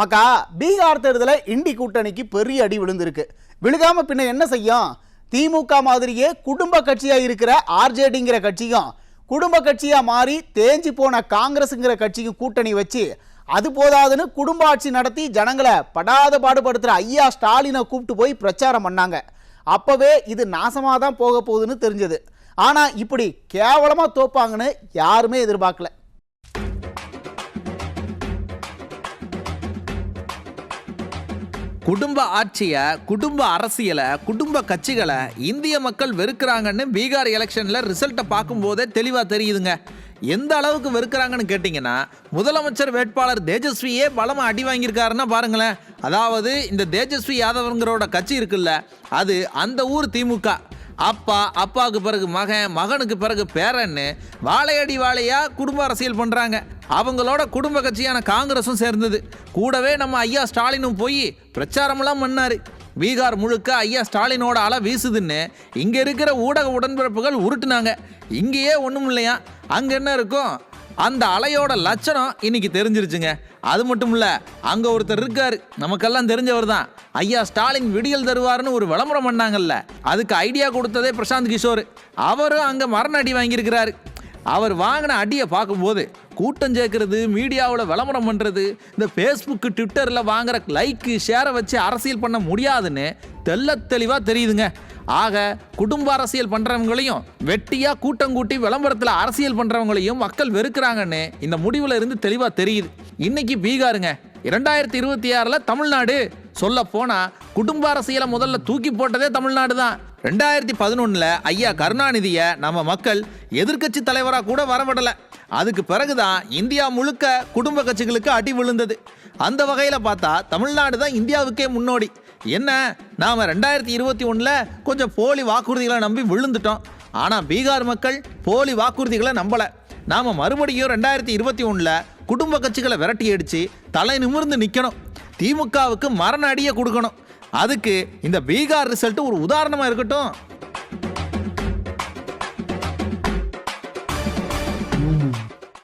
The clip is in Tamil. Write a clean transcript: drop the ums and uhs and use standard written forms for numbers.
மக்கா பீகார் தேர்தலில் இண்டி கூட்டணிக்கு பெரிய அடி விழுந்திருக்கு. விழுகாம பின்ன என்ன செய்யும்? திமுக மாதிரியே குடும்ப கட்சியா இருக்கிற ஆர்ஜேடிங்கிற கட்சியும் குடும்ப கட்சியா மாறி தேஞ்சி போன காங்கிரஸ்ங்கிற கட்சியும் கூட்டணி வச்சு அது போதாதுன்னு குடும்ப ஆட்சி நடத்தி ஜனங்களை படாத பாடுபடுத்துற ஐயா ஸ்டாலினை கூப்பிட்டு போய் பிரச்சாரம் பண்ணாங்க. அப்பவே இது நாசமாக தான் போக போகுதுன்னு தெரிஞ்சது. ஆனா இப்படி கேவலமா தோப்பாங்கன்னு யாருமே எதிர்பார்க்கல. குடும்ப ஆட்சியை, குடும்ப அரசியலை, குடும்ப கட்சிகளை இந்திய மக்கள் வெறுக்கிறாங்கன்னு பீகார் எலெக்ஷன்ல ரிசல்ட்டை பார்க்கும்போதே தெளிவாக தெரியுதுங்க. எந்த அளவுக்கு வெறுக்கிறாங்கன்னு கேட்டிங்கன்னா, முதலமைச்சர் வேட்பாளர் தேஜஸ்வியே பலமாக அடி வாங்கியிருக்காருன்னா பாருங்களேன். அதாவது இந்த தேஜஸ்வி யாதவ்ங்கிறோட கட்சி இருக்குல்ல, அது அந்த ஊர் திமுக. அப்பா, அப்பாவுக்கு பிறகு மகன், மகனுக்கு பிறகு பேரன்னு வாழையடி வாழையா குடும்ப அரசியல் பண்றாங்க. அவங்களோட குடும்ப கட்சியான காங்கிரஸும் சேர்ந்தது. கூடவே நம்ம ஐயா ஸ்டாலினும் போய் பிரச்சாரமெல்லாம் பண்ணாரு. பீகார் முழுக்க ஐயா ஸ்டாலினோட அலை வீசுதுன்னு இங்க இருக்கிற ஊடக உடன்பிறப்புகள் உருட்டுனாங்க. இங்கேயே ஒன்றும் இல்லையா, அங்க என்ன இருக்கும்? அந்த அலையோட லட்சணம் இன்னைக்கு தெரிஞ்சிருச்சுங்க. அது மட்டும் இல்ல, அங்க ஒருத்தர் இருக்காரு, நமக்கெல்லாம் தெரிஞ்சவர் தான். ஐயா ஸ்டாலின் விடியல் தருவாருன்னு ஒரு விளம்பரம் பண்ணாங்கல்ல, அதுக்கு ஐடியா கொடுத்ததே பிரசாந்த் கிஷோர். அவரும் அங்க மரண அடி வாங்கியிருக்கிறாரு. அவர் வாங்கின அடியை பார்க்கும்போது கூட்டம் சேர்க்கறது, மீடியாவில் விளம்பரம் பண்ணுறது, இந்த ஃபேஸ்புக்கு ட்விட்டரில் வாங்குற லைக்கு ஷேரை வச்சு அரசியல் பண்ண முடியாதுன்னு தெளிவாக தெரியுதுங்க. ஆக குடும்ப அரசியல் பண்ணுறவங்களையும் வெட்டியாக கூட்டம் கூட்டி விளம்பரத்தில் அரசியல் பண்ணுறவங்களையும் மக்கள் வெறுக்கிறாங்கன்னு இந்த முடிவில் இருந்து தெளிவாக தெரியுது. இன்னைக்கு பீகாருங்க, 2026 தமிழ்நாடு. சொல்ல போனால் குடும்ப அரசியலை முதல்ல தூக்கி போட்டதே தமிழ்நாடு தான். 2011 ஐயா கருணாநிதியை நம்ம மக்கள் எதிர்க்கட்சி தலைவராக கூட வரவிடலை. அதுக்கு பிறகுதான் இந்தியா முழுக்க குடும்ப கட்சிகளுக்கு அடி விழுந்தது. அந்த வகையில் பார்த்தா தமிழ்நாடு தான் இந்தியாவுக்கே முன்னோடி. என்ன, நாம் 2021 கொஞ்சம் போலி வாக்குறுதிகளை நம்பி விழுந்துட்டோம். ஆனால் பீகார் மக்கள் போலி வாக்குறுதிகளை நம்பலை. நாம் மறுபடியும் 2021 குடும்ப கட்சிகளை விரட்டி அடித்து தலை நிமிர்ந்து நிற்கணும். திமுகவுக்கு மரண அடியை கொடுக்கணும். அதுக்கு இந்த பீகார் ரிசல்ட் ஒரு உதாரணமாக இருக்கட்டும்.